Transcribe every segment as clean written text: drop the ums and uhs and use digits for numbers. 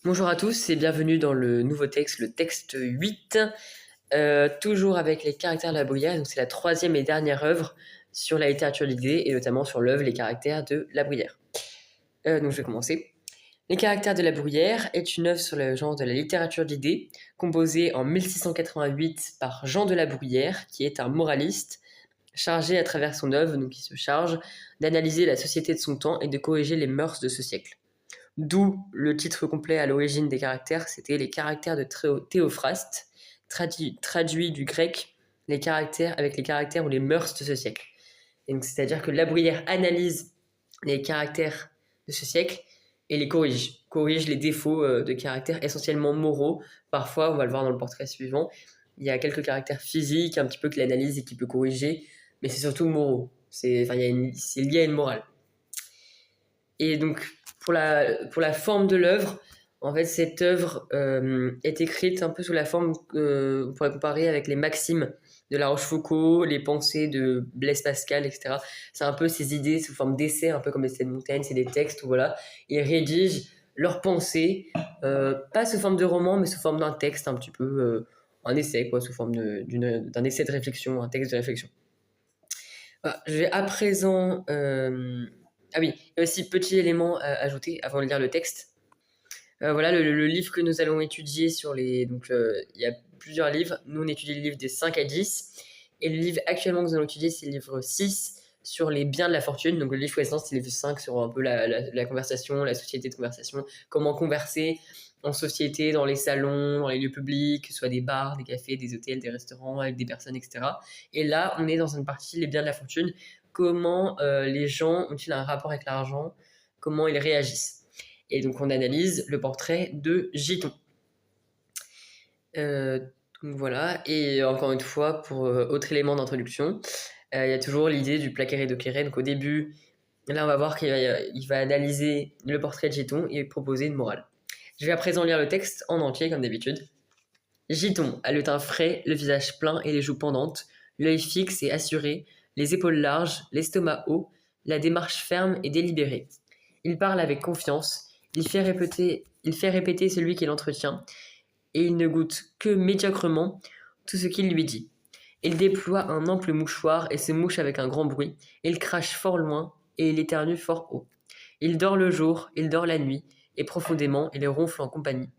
Bonjour à tous et bienvenue dans le nouveau texte, le texte 8, toujours avec les caractères de la Bruyère. Donc c'est la troisième et dernière œuvre sur la littérature d'idées et notamment sur l'œuvre Les caractères de la Bruyère. Donc je vais commencer. Les caractères de la Bruyère est une œuvre sur le genre de la littérature d'idées, composée en 1688 par Jean de la Bruyère, qui est un moraliste chargé à travers son œuvre, donc qui se charge d'analyser la société de son temps et de corriger les mœurs de ce siècle. D'où le titre complet à l'origine des caractères, c'était les caractères de Théophraste, traduit du grec les caractères avec les caractères ou les mœurs de ce siècle. Et donc, c'est-à-dire que La Bruyère analyse les caractères de ce siècle et les corrige les défauts de caractères essentiellement moraux. Parfois, on va le voir dans le portrait suivant, il y a quelques caractères physiques un petit peu qu'il analyse et qu'il peut corriger, mais c'est surtout moraux. C'est lié à une morale. Et donc, pour la forme de l'œuvre, en fait, cette œuvre est écrite un peu sous la forme qu'on pourrait comparer avec les maximes de La Rochefoucauld, les pensées de Blaise Pascal, etc. C'est un peu ces idées sous forme d'essais, un peu comme les essais de Montaigne, c'est des textes où voilà, ils rédigent leurs pensées, pas sous forme de roman, mais sous forme d'un texte, un petit peu un essai, quoi, sous forme d'un essai de réflexion, un texte de réflexion. Voilà, je vais à présent. Ah oui, il y a aussi petit élément à ajouter avant de lire le texte. Voilà le livre que nous allons étudier sur les. Donc, il y a plusieurs livres. Nous, on étudie le livre des 5 à 10. Et le livre actuellement que nous allons étudier, c'est le livre 6 sur les biens de la fortune. Donc, le livre précédent, c'est le livre 5 sur un peu la conversation, la société de conversation, comment converser en société, dans les salons, dans les lieux publics, que ce soit des bars, des cafés, des hôtels, des restaurants, avec des personnes, etc. Et là, on est dans une partie, les biens de la fortune, comment les gens ont-ils un rapport avec l'argent, comment ils réagissent. Et donc, on analyse le portrait de Giton. Euh, donc voilà, et encore une fois, pour autre élément d'introduction, il y a toujours l'idée du placare et docere. Donc au début, là on va voir qu'il va analyser le portrait de Giton et proposer une morale. Je vais à présent lire le texte en entier comme d'habitude. Giton a le teint frais, le visage plein et les joues pendantes, l'œil fixe et assuré, les épaules larges, l'estomac haut, la démarche ferme et délibérée. Il parle avec confiance, il fait répéter celui qui l'entretient, et il ne goûte que médiocrement tout ce qu'il lui dit. Il déploie un ample mouchoir et se mouche avec un grand bruit. Il crache fort loin et il éternue fort haut. Il dort le jour, il dort la nuit, et profondément, il ronfle en compagnie.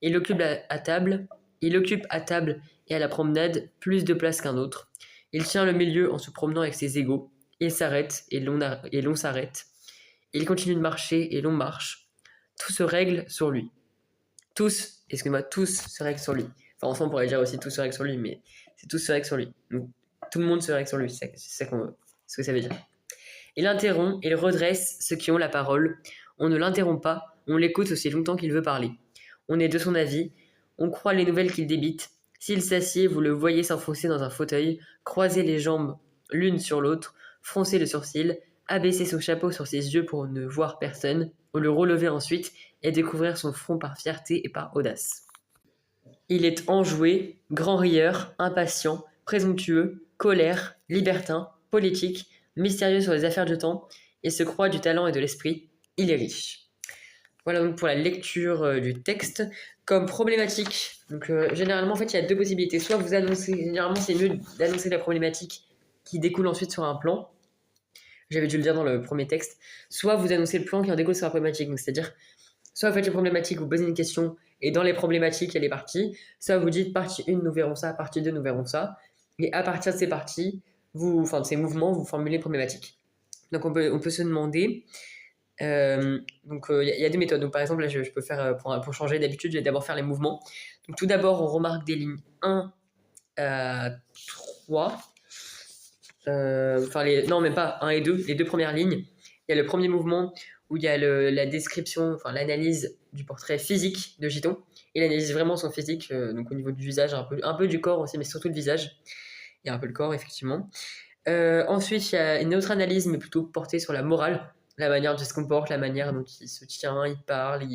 Il occupe à table, il occupe à table et à la promenade plus de place qu'un autre. Il tient le milieu en se promenant avec ses égaux. Il s'arrête et l'on s'arrête. Il continue de marcher et l'on marche. Tout se règle sur lui. Tous se règlent sur lui. Enfin, enfin, on pourrait dire aussi tout se règle sur lui, mais c'est tout se règle sur lui. Donc, tout le monde se règle sur lui, c'est ça qu'on veut. C'est ce que ça veut dire. Il interrompt, il redresse ceux qui ont la parole. On ne l'interrompt pas, on l'écoute aussi longtemps qu'il veut parler. On est de son avis, on croit les nouvelles qu'il débite. S'il s'assied, vous le voyez s'enfoncer dans un fauteuil, croiser les jambes l'une sur l'autre, froncer le sourcil, abaisser son chapeau sur ses yeux pour ne voir personne, ou le relever ensuite et découvrir son front par fierté et par audace. Il est enjoué, grand rieur, impatient, présomptueux, colère, libertin, politique, mystérieux sur les affaires du temps, et se croit du talent et de l'esprit. Il est riche. Voilà donc pour la lecture du texte. Comme problématique, donc généralement en fait il y a deux possibilités. Soit vous annoncez, généralement c'est mieux d'annoncer la problématique qui découle ensuite sur un plan. J'avais dû le dire dans le premier texte. Soit vous annoncez le plan qui en découle sur la problématique. Donc c'est-à-dire, soit vous faites les problématiques, vous posez une question, et dans les problématiques, il y a les parties. Soit vous dites partie 1, nous verrons ça, partie 2, nous verrons ça. Et à partir de ces parties, enfin de ces mouvements, vous formulez une problématique. Donc on peut se demander. Il y a des méthodes. Donc par exemple, là, je peux faire, pour changer d'habitude, je vais d'abord faire les mouvements. Donc tout d'abord, on remarque des lignes 1 à 3. Non, même pas 1 et 2, les deux premières lignes. Il y a le premier mouvement où il y a la description, enfin l'analyse du portrait physique de Giton. Il analyse vraiment son physique, donc au niveau du visage, un peu du corps aussi, mais surtout le visage. Il y a un peu le corps, effectivement. Ensuite, il y a une autre analyse, mais plutôt portée sur la morale, la manière dont il se comporte, la manière dont il se tient, il parle,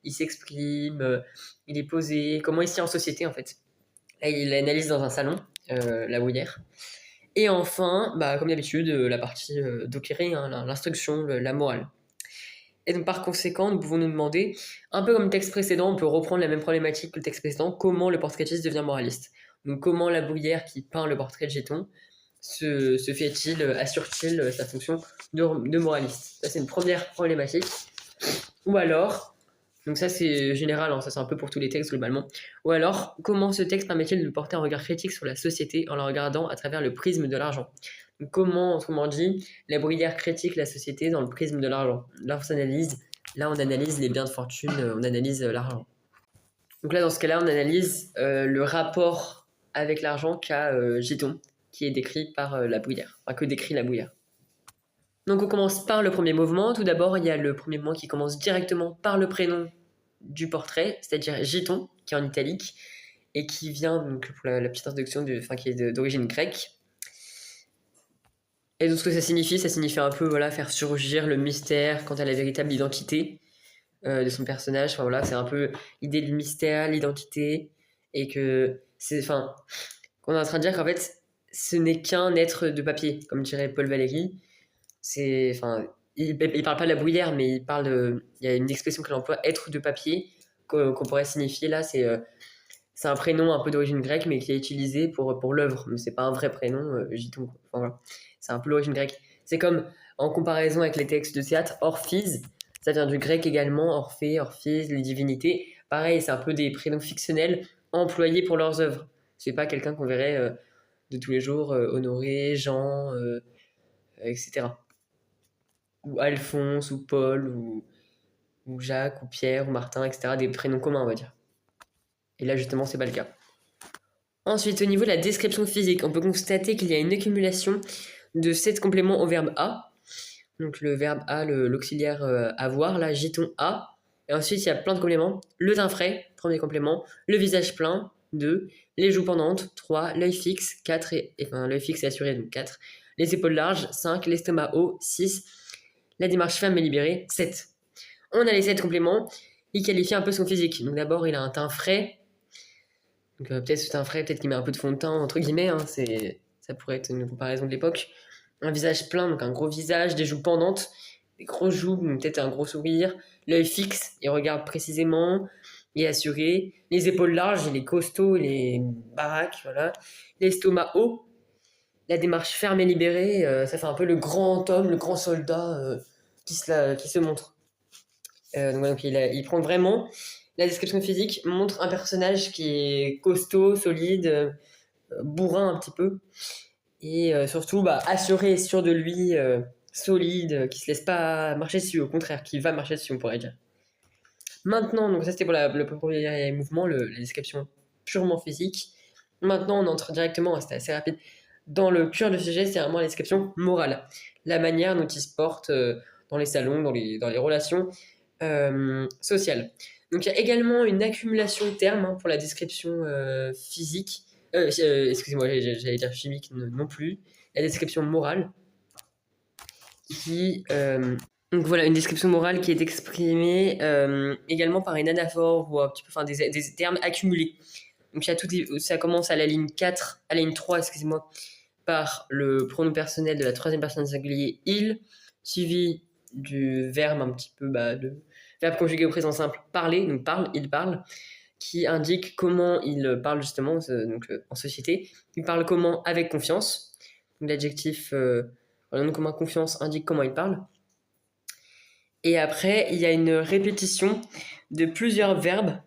il s'exprime, il est posé, comment il se tient en société, en fait. Là, il analyse dans un salon, la Bruyère. Et enfin, comme d'habitude, la partie docere, hein, l'instruction, la morale. Et donc par conséquent, nous pouvons nous demander, un peu comme le texte précédent, on peut reprendre la même problématique que le texte précédent, comment le portraitiste devient moraliste. Donc comment La Bruyère qui peint le portrait de Géton se fait-il, assure-t-il sa fonction de moraliste. Ça c'est une première problématique. Ou alors, donc ça c'est général, hein, ça c'est un peu pour tous les textes globalement. Ou alors, comment ce texte permet-il de porter un regard critique sur la société en la regardant à travers le prisme de l'argent. Donc, comment, autrement dit, La Bruyère critique la société dans le prisme de l'argent. Là on analyse les biens de fortune, on analyse l'argent. Donc là dans ce cas-là on analyse le rapport avec l'argent qu'a Giton, qui est décrit par La Bruyère, enfin que décrit La Bruyère. Donc on commence par le premier mouvement. Tout d'abord, il y a le premier mouvement qui commence directement par le prénom du portrait, c'est-à-dire Giton, qui est en italique, et qui vient, donc pour la petite introduction, qui est d'origine grecque. Et donc ce que ça signifie un peu faire surgir le mystère quant à la véritable identité de son personnage. Enfin voilà, c'est un peu l'idée du mystère, l'identité, et que qu'on est en train de dire qu'en fait, ce n'est qu'un être de papier, comme dirait Paul Valéry. Il parle pas de La Bruyère, mais il y a une expression qu'il emploie, être de papier, qu'on pourrait signifier là, c'est un prénom un peu d'origine grecque, mais qui est utilisé pour l'œuvre. Mais c'est pas un vrai prénom, Giton. Enfin, voilà. C'est un peu l'origine grecque. C'est comme, en comparaison avec les textes de théâtre, Orphise, ça vient du grec également, Orphée, Orphise, les divinités. Pareil, c'est un peu des prénoms fictionnels employés pour leurs œuvres. C'est pas quelqu'un qu'on verrait de tous les jours, Honoré, Jean, etc. Ou Alphonse, ou Paul, ou Jacques, ou Pierre, ou Martin, etc. Des prénoms communs, on va dire. Et là, justement, c'est pas le cas. Ensuite, au niveau de la description physique, on peut constater qu'il y a une accumulation de 7 compléments au verbe a. Donc le verbe a, l'auxiliaire avoir, là, giton a. Et ensuite, il y a plein de compléments. Le teint frais, premier complément. Le visage plein, 2. Les joues pendantes, 3. L'œil fixe, 4. L'œil fixe est assuré, donc 4. Les épaules larges, 5. L'estomac haut, 6. La démarche ferme et libérée, 7. On a les 7 compléments. Il qualifie un peu son physique. Donc d'abord, il a un teint frais. Donc peut-être ce teint frais, peut-être qu'il met un peu de fond de teint, entre guillemets. Ça pourrait être une comparaison de l'époque. Un visage plein, donc un gros visage, des joues pendantes, des grosses joues, donc peut-être un gros sourire. L'œil fixe, il regarde précisément, il est assuré. Les épaules larges, il est costaud, il est baraque, voilà. L'estomac haut. La démarche ferme et libérée, ça fait un peu le grand homme, le grand soldat qui se montre. Donc il prend vraiment la description physique, montre un personnage qui est costaud, solide, bourrin un petit peu, et surtout assuré, sûr de lui, solide, qui se laisse pas marcher dessus, au contraire, qui va marcher dessus, on pourrait dire. Maintenant, donc ça c'était pour le premier mouvement, la description purement physique. Maintenant, on entre directement, c'était assez rapide, dans le cœur du sujet, c'est vraiment la description morale. La manière dont il se porte dans les salons, dans les relations sociales. Donc il y a également une accumulation de termes pour la description physique. Excusez-moi, j'allais dire chimique non plus. La description morale donc voilà, une description morale qui est exprimée également par une anaphore ou un petit peu, des termes accumulés. Donc ça commence à la ligne 4, à la ligne 3, excusez-moi, par le pronom personnel de la troisième personne singulier il, suivi du verbe un petit peu, de verbe conjugué au présent simple parler, donc parle, il parle, qui indique comment il parle justement en société. Il parle comment avec confiance. Donc l'adjectif le nom commun confiance indique comment il parle. Et après, il y a une répétition de plusieurs verbes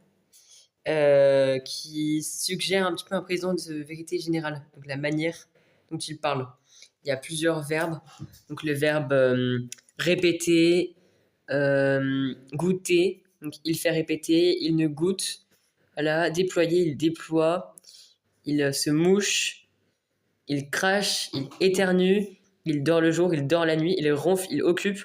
qui suggèrent un petit peu un présent de vérité générale, donc la manière dont il parle. Il y a plusieurs verbes, donc le verbe répéter, goûter, donc il fait répéter, il ne goûte, voilà, déployer, il déploie, il se mouche, il crache, il éternue, il dort le jour, il dort la nuit, il ronfle, il occupe.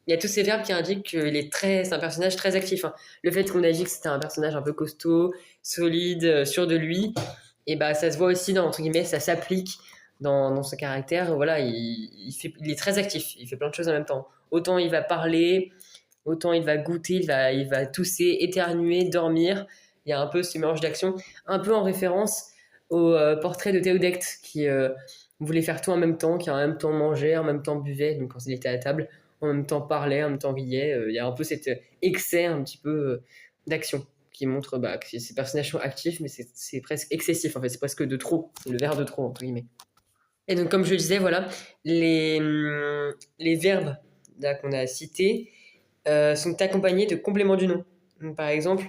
Il y a tous ces verbes qui indiquent c'est un personnage très actif. Hein. Le fait qu'on a dit que c'était un personnage un peu costaud, solide, sûr de lui, et ça se voit aussi entre guillemets, ça s'applique dans son caractère. Voilà, il est très actif, il fait plein de choses en même temps. Autant il va parler, autant il va goûter, il va tousser, éternuer, dormir. Il y a un peu ce mélange d'action, un peu en référence au portrait de Théodecte qui voulait faire tout en même temps, qui en même temps mangeait, en même temps buvait, donc quand il était à table, en même temps parlait, en même temps riait. Il y a un peu cet excès un petit peu d'action qui montre que ces personnages sont actifs, mais c'est presque excessif en fait, c'est presque de trop, c'est le verbe de trop entre guillemets. Et donc comme je le disais, voilà, les verbes là, qu'on a cités sont accompagnés de compléments du nom. Donc, par exemple,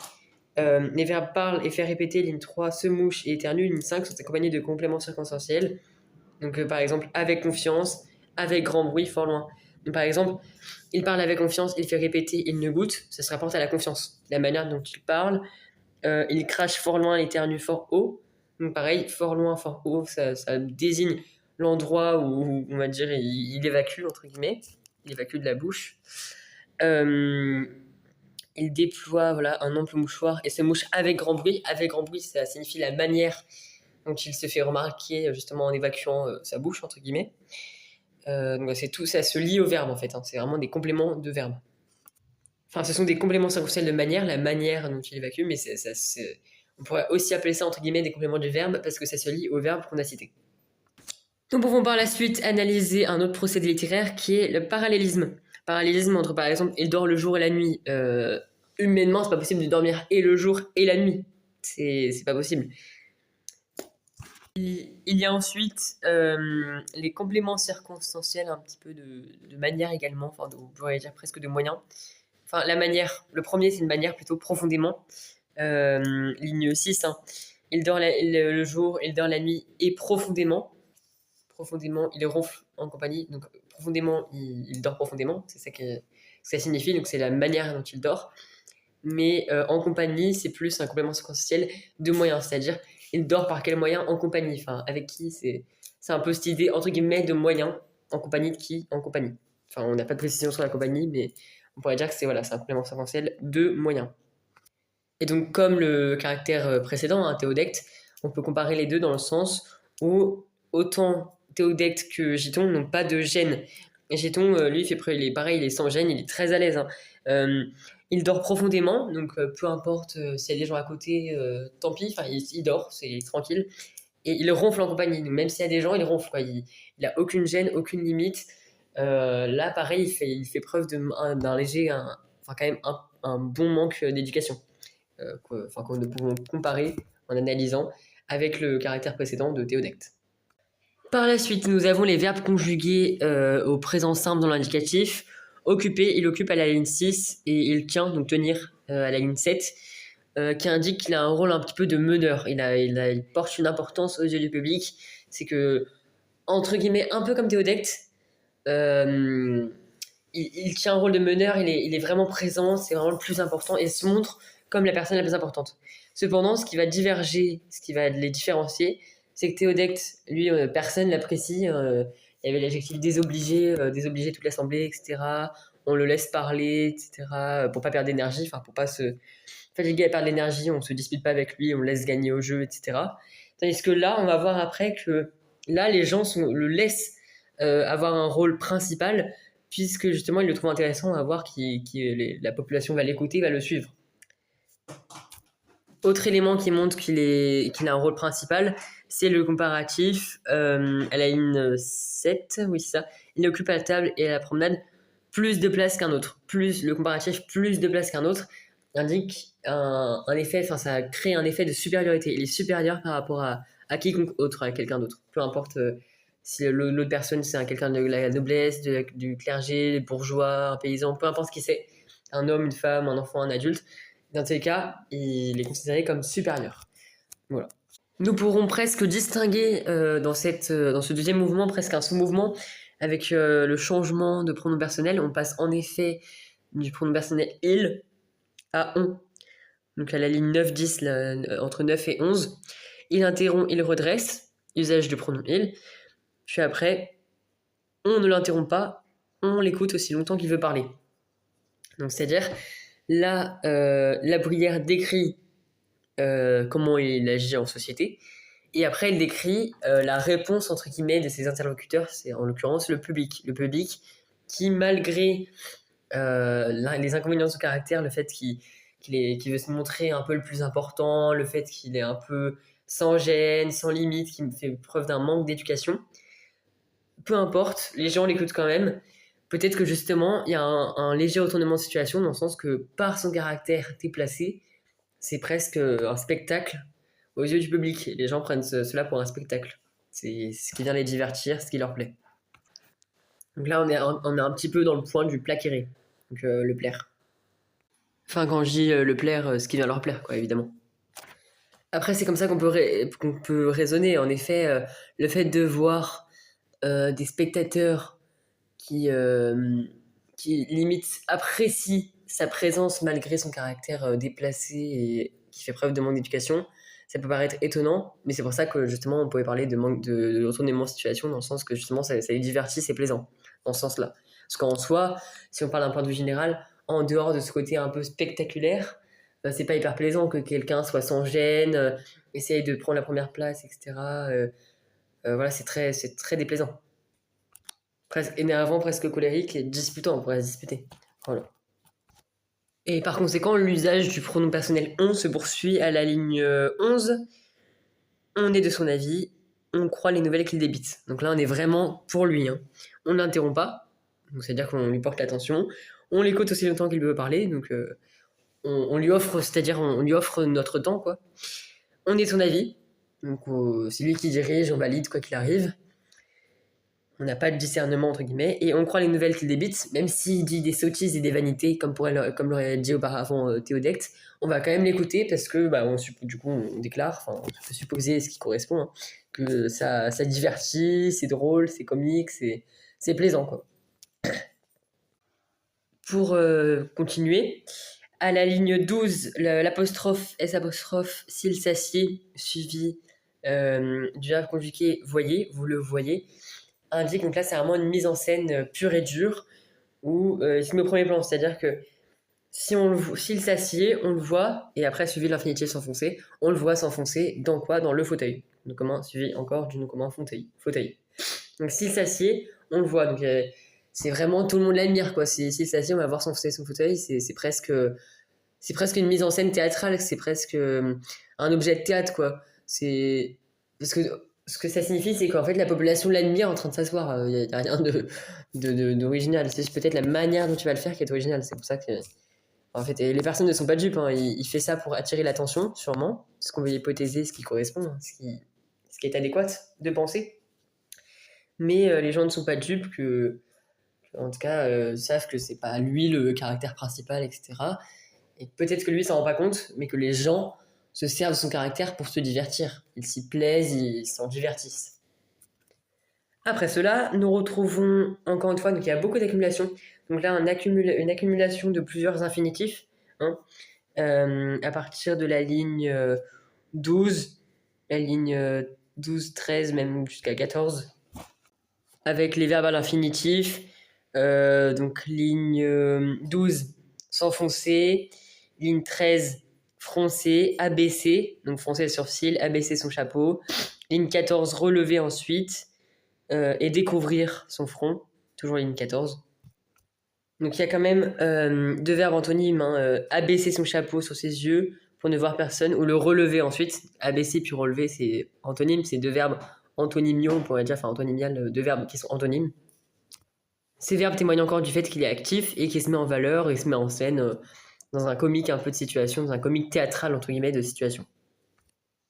les verbes parle et faire répéter, ligne 3, se mouche et éternue, ligne 5 sont accompagnés de compléments circonstanciels. Donc par exemple, avec confiance, avec grand bruit, fort loin. Donc, par exemple, il parle avec confiance, il fait répéter, il ne goûte, ça se rapporte à la confiance. La manière dont il parle, il crache fort loin, il éternue fort haut. Donc pareil, fort loin, fort haut, ça désigne l'endroit où, on va dire, il évacue, entre guillemets. Il évacue de la bouche. Il déploie voilà, un ample mouchoir et se mouche avec grand bruit. Avec grand bruit, ça signifie la manière dont il se fait remarquer justement en évacuant sa bouche, entre guillemets. Donc c'est tout, ça se lie au verbe en fait. C'est vraiment des compléments de verbe. Enfin, ce sont des compléments circonstanciels de manière, la manière dont il évacue, mais on pourrait aussi appeler ça entre guillemets des compléments du verbe parce que ça se lie au verbe qu'on a cité. Nous pouvons par la suite analyser un autre procédé littéraire qui est le parallélisme. Parallélisme entre par exemple il dort le jour et la nuit. Humainement, c'est pas possible de dormir et le jour et la nuit. C'est pas possible. Il y a ensuite les compléments circonstanciels, un petit peu de manière également, enfin, on pourrait dire presque de moyens. Enfin, la manière, le premier, c'est une manière plutôt profondément. Ligne 6, hein. Il dort le jour, il dort la nuit et profondément. Profondément, il ronfle en compagnie. Donc, profondément, il dort profondément. C'est ça que ça signifie. Donc, c'est la manière dont il dort. Mais en compagnie, c'est plus un complément circonstanciel de moyens. C'est-à-dire, il dort par quel moyen en compagnie. Enfin, avec qui c'est un peu cette idée, entre guillemets, de moyens. En compagnie de qui? En compagnie. Enfin, on n'a pas de précision sur la compagnie, mais on pourrait dire que c'est un complément circonstanciel de moyens. Et donc, comme le caractère précédent, hein, théodecte, on peut comparer les deux dans le sens où autant théodecte que Giton n'ont pas de gêne. Et Giton, lui, il est pareil, il est sans gêne, il est très à l'aise. Hein. Il dort profondément, donc peu importe s'il y a des gens à côté, tant pis, il dort, c'est tranquille. Et il ronfle en compagnie, donc même s'il y a des gens, il ronfle. Quoi. Il n'a aucune gêne, aucune limite. Là, pareil, il fait preuve d'un léger, quand même un bon manque d'éducation. Que nous pouvons comparer en analysant avec le caractère précédent de théodecte. Par la suite, nous avons les verbes conjugués au présent simple dans l'indicatif. Occuper, il occupe à la ligne 6 et il tient, donc tenir, à la ligne 7, qui indique qu'il a un rôle un petit peu de meneur. Il porte une importance aux yeux du public. C'est que, entre guillemets, un peu comme théodecte, il tient un rôle de meneur, il est vraiment présent, c'est vraiment le plus important et se montre comme la personne la plus importante. Cependant, ce qui va diverger, ce qui va les différencier, c'est que théodecte, lui, personne l'apprécie. Il y avait l'adjectif désobligé, désobliger toute l'assemblée, etc. On le laisse parler, etc. Pour pas perdre d'énergie, pour pas se fatiguer à perdre d'énergie, on se dispute pas avec lui, on le laisse gagner au jeu, etc. Tandis que là, on va voir après que là, les gens le laissent avoir un rôle principal, puisque justement, ils le trouvent intéressant à voir la population va l'écouter, va le suivre. Autre élément qui montre qu'il a un rôle principal, c'est le comparatif à la ligne 7, oui c'est ça. Il occupe à la table et à la promenade plus de place qu'un autre. Le comparatif plus de place qu'un autre indique un effet, ça crée un effet de supériorité. Il est supérieur par rapport à quiconque autre, à quelqu'un d'autre. Peu importe si l'autre personne c'est quelqu'un de la noblesse, du clergé, bourgeois, un paysan, peu importe qui c'est, un homme, une femme, un enfant, un adulte. Dans ces cas, il est considéré comme supérieur. Voilà. Nous pourrons presque distinguer dans ce deuxième mouvement presque un sous-mouvement avec le changement de pronom personnel. On passe en effet du pronom personnel il à on. Donc à la ligne 9, 10, entre 9 et 11. Il interrompt, il redresse, usage du pronom il. Puis après, on ne l'interrompt pas, on l'écoute aussi longtemps qu'il veut parler. Donc c'est-à-dire, là, la Bruyère décrit comment il agit en société, et après il décrit la réponse entre guillemets de ses interlocuteurs, c'est en l'occurrence le public qui malgré les inconvénients de son caractère, le fait qu'il veut se montrer un peu le plus important, le fait qu'il est un peu sans gêne, sans limite, qui fait preuve d'un manque d'éducation, peu importe, les gens l'écoutent quand même peut-être que justement, il y a un léger retournement de situation dans le sens que par son caractère déplacé, c'est presque un spectacle aux yeux du public. Les gens prennent cela pour un spectacle. C'est ce qui vient les divertir, ce qui leur plaît. Donc là, on est un petit peu dans le point du plaquérer, donc le plaire. Enfin, quand je dis le plaire, ce qui vient leur plaire, quoi, évidemment. Après, c'est comme ça qu'on peut raisonner. En effet, le fait de voir des spectateurs qui limite apprécient sa présence malgré son caractère déplacé et qui fait preuve de manque d'éducation, ça peut paraître étonnant, mais c'est pour ça que justement on pouvait parler de manque de retournement de situation dans le sens que justement ça les divertit, c'est plaisant dans ce sens-là. Parce qu'en soi, si on parle d'un point de vue général, en dehors de ce côté un peu spectaculaire, c'est pas hyper plaisant que quelqu'un soit sans gêne, essaye de prendre la première place, etc. Voilà, c'est très déplaisant. Presque énervant, presque colérique et disputant, on pourrait se disputer. Voilà. Et par conséquent, l'usage du pronom personnel on se poursuit à la ligne 11. On est de son avis, on croit les nouvelles qu'il débite. Donc là, on est vraiment pour lui. Hein. On ne l'interrompt pas, donc c'est-à-dire qu'on lui porte l'attention. On l'écoute aussi longtemps qu'il veut parler, donc on lui offre, c'est-à-dire on lui offre notre temps, quoi. On est de son avis, donc c'est lui qui dirige, on valide quoi qu'il arrive. On n'a pas de discernement, entre guillemets, et on croit les nouvelles qu'il débite, même s'il dit des sottises et des vanités, comme l'aurait dit auparavant Théodecte, on va quand même l'écouter parce que, du coup, on déclare, enfin, on peut supposer ce qui correspond, hein, que ça divertit, c'est drôle, c'est comique, c'est plaisant, quoi. Pour continuer, à la ligne 12, l'apostrophe S apostrophe s'il s'assied, suivi du verbe conjugué voyez, vous le voyez, indique, donc là c'est vraiment une mise en scène pure et dure où il se met au premier plan, c'est-à-dire que s'il s'assied, on le voit, et après suivi de l'infinitif s'enfoncer, on le voit s'enfoncer dans quoi? Dans le fauteuil. Donc comment suivi encore du nom commun fauteuil. Donc s'il s'assied, on le voit, donc c'est vraiment tout le monde l'admire quoi. S'il s'assied, on va voir s'enfoncer son fauteuil, c'est presque une mise en scène théâtrale, c'est presque un objet de théâtre quoi. C'est parce que ce que ça signifie, c'est qu'en fait la population l'admire en train de s'asseoir. Il n'y a rien d'original. C'est peut-être la manière dont tu vas le faire qui est originale. C'est pour ça que en fait, et les personnes ne sont pas dupes. Hein. Il fait ça pour attirer l'attention, sûrement. Ce qu'on veut hypothéser, ce qui correspond, hein, ce qui est adéquat de penser. Mais les gens ne sont pas dupes en tout cas, savent que c'est pas lui le caractère principal, etc. Et peut-être que lui s'en rend pas compte, mais que les gens se servent de son caractère pour se divertir. Ils s'y plaisent, ils s'en divertissent. Après cela, nous retrouvons encore une fois, donc il y a beaucoup d'accumulation. Donc là, une accumulation de plusieurs infinitifs, hein, à partir de la ligne 12, la ligne 12, 13, même jusqu'à 14, avec les verbes à l'infinitif. Donc ligne 12, s'enfoncer, ligne 13, froncer, abaisser, donc froncer le sourcil, abaisser son chapeau, ligne 14, relever ensuite, et découvrir son front, toujours ligne 14. Donc il y a quand même deux verbes antonymes, hein, abaisser son chapeau sur ses yeux pour ne voir personne, ou le relever ensuite, abaisser puis relever, c'est antonyme, c'est deux verbes antonymiaux, on pourrait dire, enfin antonymial, deux verbes qui sont antonymes. Ces verbes témoignent encore du fait qu'il est actif et qu'il se met en valeur et se met en scène dans un comique un peu de situation, dans un comique théâtral entre guillemets de situation.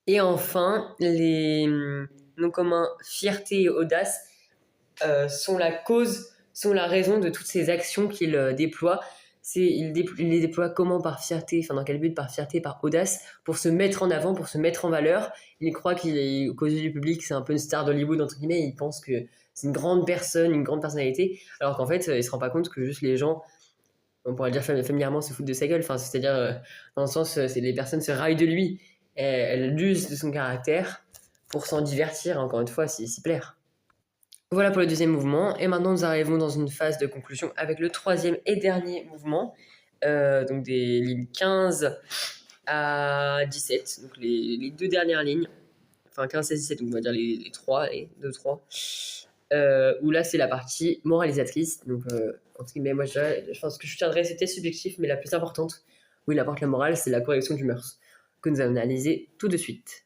Et enfin, les noms communs fierté et audace sont la raison de toutes ces actions qu'il déploie. Il les déploie comment? Par fierté, enfin dans quel but? Par fierté, par audace, pour se mettre en avant, pour se mettre en valeur. Il croit qu'aux yeux du public, c'est un peu une star d'Hollywood, entre guillemets, il pense que c'est une grande personne, une grande personnalité, alors qu'en fait, il se rend pas compte que juste les gens, on pourrait dire familièrement, se foutent de sa gueule, enfin, c'est-à-dire, dans le sens, les personnes se raillent de lui, elles usent de son caractère pour s'en divertir, encore une fois, s'y plaire. Voilà pour le deuxième mouvement. Et maintenant, nous arrivons dans une phase de conclusion avec le troisième et dernier mouvement, donc des lignes 15 à 17, donc les deux dernières lignes, enfin 15 et 17, donc on va dire les 3, les 2, 3, où là, c'est la partie moralisatrice. Donc, entre guillemets, moi, je pense que je tiendrai, c'était subjectif, mais la plus importante, où il apporte la morale, c'est la correction du mœurs, que nous allons analyser tout de suite.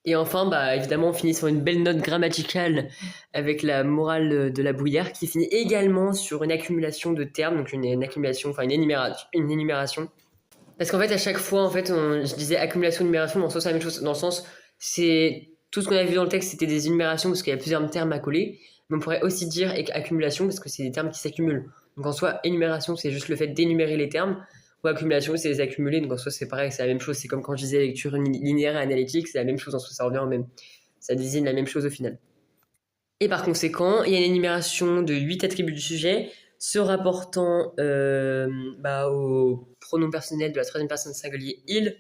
Et enfin, bah, évidemment, on finit sur une belle note grammaticale avec la morale de la Bruyère qui finit également sur une accumulation de termes, donc une accumulation, enfin une énumération. Parce qu'en fait, à chaque fois, en fait, je disais accumulation, énumération, dans le sens, c'est la même chose. Dans le sens, c'est tout ce qu'on a vu dans le texte, c'était des énumérations parce qu'il y a plusieurs termes à coller. Mais on pourrait aussi dire accumulation parce que c'est des termes qui s'accumulent. Donc en soi, énumération, c'est juste le fait d'énumérer les termes. Ou accumulation, c'est les accumuler. Donc en soi, c'est pareil, c'est la même chose. C'est comme quand je disais lecture linéaire et analytique, c'est la même chose. En soi, ça revient au même. Ça désigne la même chose au final. Et par conséquent, il y a une énumération de 8 attributs du sujet se rapportant au pronom personnel de la troisième personne singulier il.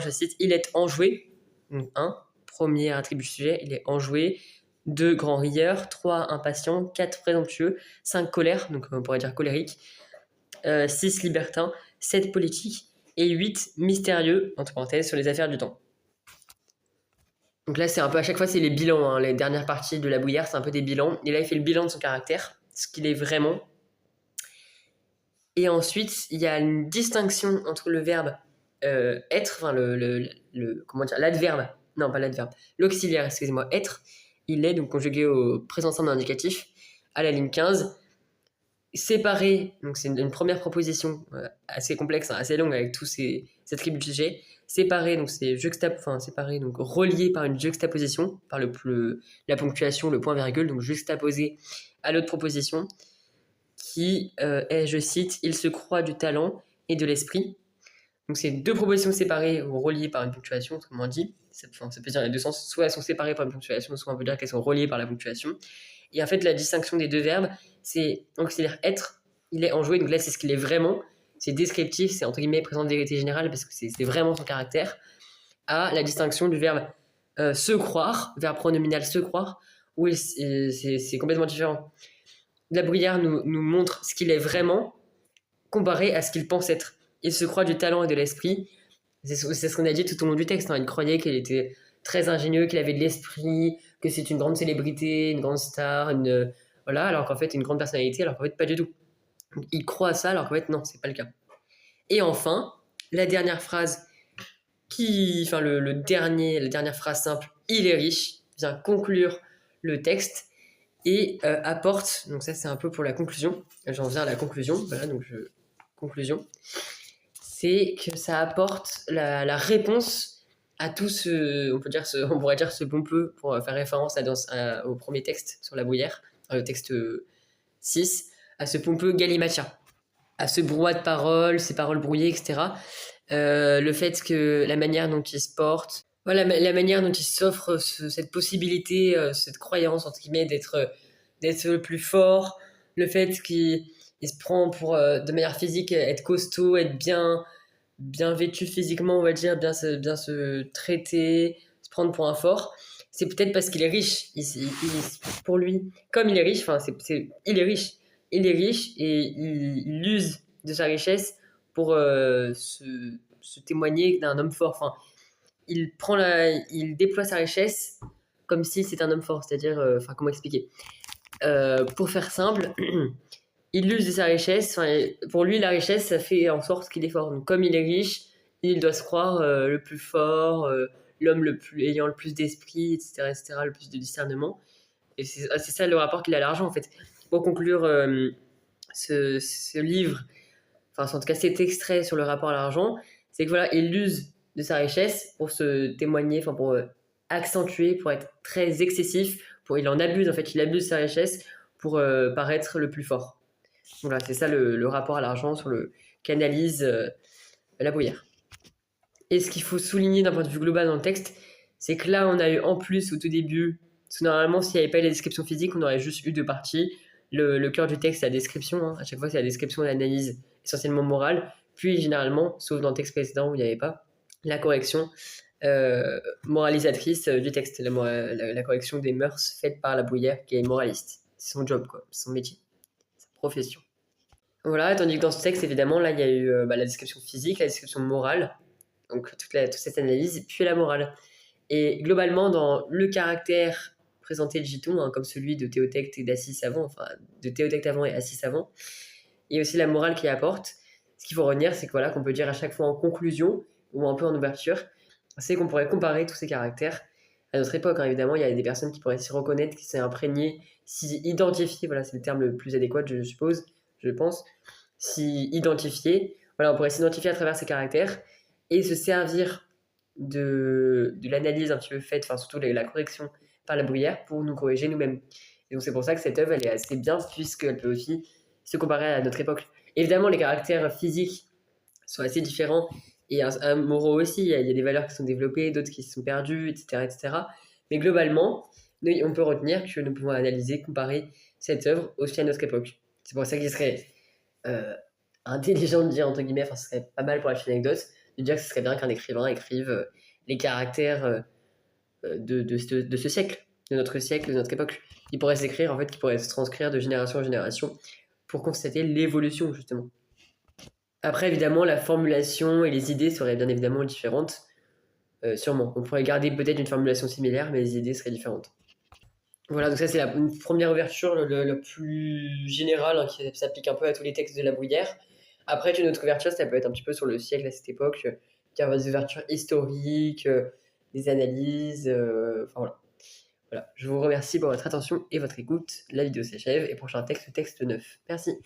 Je cite, il est enjoué. Donc 1, premier attribut du sujet, il est enjoué. 2, grand rieur. 3, impatient. 4, présomptueux. 5, colère, donc on pourrait dire colérique. 6, libertin. 7, politique. Et 8, mystérieux, entre parenthèses, sur les affaires du temps. Donc là, c'est un peu à chaque fois, c'est les bilans. Hein. Les dernières parties de la Bruyère, c'est un peu des bilans. Et là, il fait le bilan de son caractère, ce qu'il est vraiment. Et ensuite, il y a une distinction entre le verbe être, enfin comment dire, l'adverbe, non pas l'adverbe, l'auxiliaire, excusez-moi, être, il est donc conjugué au présent simple indicatif à la ligne 15, séparé, donc c'est une première proposition assez complexe, hein, assez longue avec tous ces attributs de sujet, séparé, donc c'est séparé, donc relié par une juxtaposition, par la ponctuation, le point virgule, donc juxtaposé à l'autre proposition, qui est, je cite, il se croit du talent et de l'esprit. Donc c'est deux propositions séparées ou reliées par une ponctuation, autrement dit. Ça peut dire dans les deux sens, soit elles sont séparées par une ponctuation, soit on peut dire qu'elles sont reliées par la ponctuation. Et en fait, la distinction des deux verbes, c'est auxiliaire être, il est enjoué, donc là c'est ce qu'il est vraiment, c'est descriptif, c'est entre guillemets présent de vérité générale parce que c'est vraiment son caractère, à la distinction du verbe se croire, verbe pronominal se croire, où c'est complètement différent. La Bruyère nous montre ce qu'il est vraiment comparé à ce qu'il pense être. Il se croit du talent et de l'esprit. C'est ce qu'on a dit tout au long du texte. Hein. Il croyait qu'il était très ingénieux, qu'il avait de l'esprit, que c'est une grande célébrité, une grande star, voilà, alors qu'en fait, une grande personnalité, alors qu'en fait, pas du tout. Donc, il croit à ça, alors qu'en fait, non, c'est pas le cas. Et enfin, la dernière phrase la dernière phrase simple, il est riche, vient conclure le texte et apporte, donc ça c'est un peu pour la conclusion, j'en viens à la conclusion, voilà, conclusion, c'est que ça apporte la réponse à tout on pourrait dire ce pompeux, pour faire référence au premier texte sur la Bruyère, le texte 6, à ce pompeux galimatia, à ce brouhaha de paroles, ces paroles brouillées, etc. Le fait que la manière dont il se porte, voilà, la manière dont il s'offre cette possibilité, cette croyance, entre guillemets, d'être le plus fort, le fait qu'il se prend pour, de manière physique, être costaud, être bien vêtu physiquement, on va dire, bien se traiter, se prendre pour un fort, c'est peut-être parce qu'il est riche. Pour lui, comme il est riche, il est riche. Il est riche et il use de sa richesse pour se témoigner d'un homme fort. Enfin, il déploie sa richesse comme si c'était un homme fort, c'est-à-dire, comment expliquer pour faire simple, il use de sa richesse. Pour lui, la richesse, ça fait en sorte qu'il est fort. Donc, comme il est riche, il doit se croire le plus fort, l'homme ayant le plus d'esprit, etc., etc., le plus de discernement. Et c'est ça le rapport qu'il a à l'argent, en fait. Pour conclure ce livre, enfin, en tout cas cet extrait sur le rapport à l'argent, c'est que voilà, il use de sa richesse pour se témoigner, enfin, pour accentuer, pour être très excessif, il en abuse, en fait, il abuse de sa richesse pour paraître le plus fort. Voilà, c'est ça le rapport à l'argent sur le qu'analyse la Bruyère. Et ce qu'il faut souligner d'un point de vue global dans le texte, c'est que là, on a eu en plus au tout début, parce que normalement, s'il n'y avait pas eu la description physique, on aurait juste eu deux parties. Le cœur du texte, c'est la description. Hein. À chaque fois, c'est la description et l'analyse essentiellement morale. Puis, généralement, sauf dans le texte précédent où il n'y avait pas, la correction moralisatrice du texte, la correction des mœurs faites par la Bruyère, qui est moraliste. C'est son job, quoi, c'est son métier, sa profession. Voilà, tandis que dans ce texte, évidemment, là, il y a eu la description physique, la description morale, donc toute cette analyse, puis la morale. Et globalement, dans le caractère présenté de Giton, hein, comme celui de Théotecte et d'Assis avant, enfin de Théotecte avant et Assis avant, et aussi la morale qu'il apporte, ce qu'il faut retenir, c'est que voilà, qu'on peut dire à chaque fois en conclusion ou un peu en ouverture, c'est qu'on pourrait comparer tous ces caractères à notre époque, hein. Évidemment, il y a des personnes qui pourraient s'y reconnaître, qui s'y imprégner, s'y identifier, voilà, c'est le terme le plus adéquat, je suppose, je pense, s'y identifier. Voilà, on pourrait s'identifier à travers ces caractères et se servir de l'analyse un petit peu faite, enfin surtout la correction par la bruyère pour nous corriger nous-mêmes. Et donc c'est pour ça que cette œuvre, elle est assez bien, puisqu'elle peut aussi se comparer à notre époque. Évidemment, les caractères physiques sont assez différents et moraux aussi. Il y a des valeurs qui sont développées, d'autres qui se sont perdues, etc., etc. Mais globalement, on peut retenir que nous pouvons analyser, comparer cette œuvre aussi à notre époque. C'est pour ça qu'il serait euh, intelligent de dire, entre guillemets, enfin, ce serait pas mal pour la petite anecdote, de dire que ce serait bien qu'un écrivain écrive les caractères de ce siècle, de notre siècle, de notre époque. Il pourrait s'écrire, en fait, qui pourrait se transcrire de génération en génération pour constater l'évolution, justement. Après, évidemment, la formulation et les idées seraient bien évidemment différentes, sûrement. On pourrait garder peut-être une formulation similaire, mais les idées seraient différentes. Voilà, donc ça c'est une première ouverture, le plus générale, hein, qui s'applique un peu à tous les textes de la Bruyère. Après, une autre ouverture, ça peut être un petit peu sur le siècle à cette époque, qui a des ouvertures historiques, des analyses, enfin voilà. Voilà. Je vous remercie pour votre attention et votre écoute. La vidéo s'achève et prochain texte, texte 9. Merci.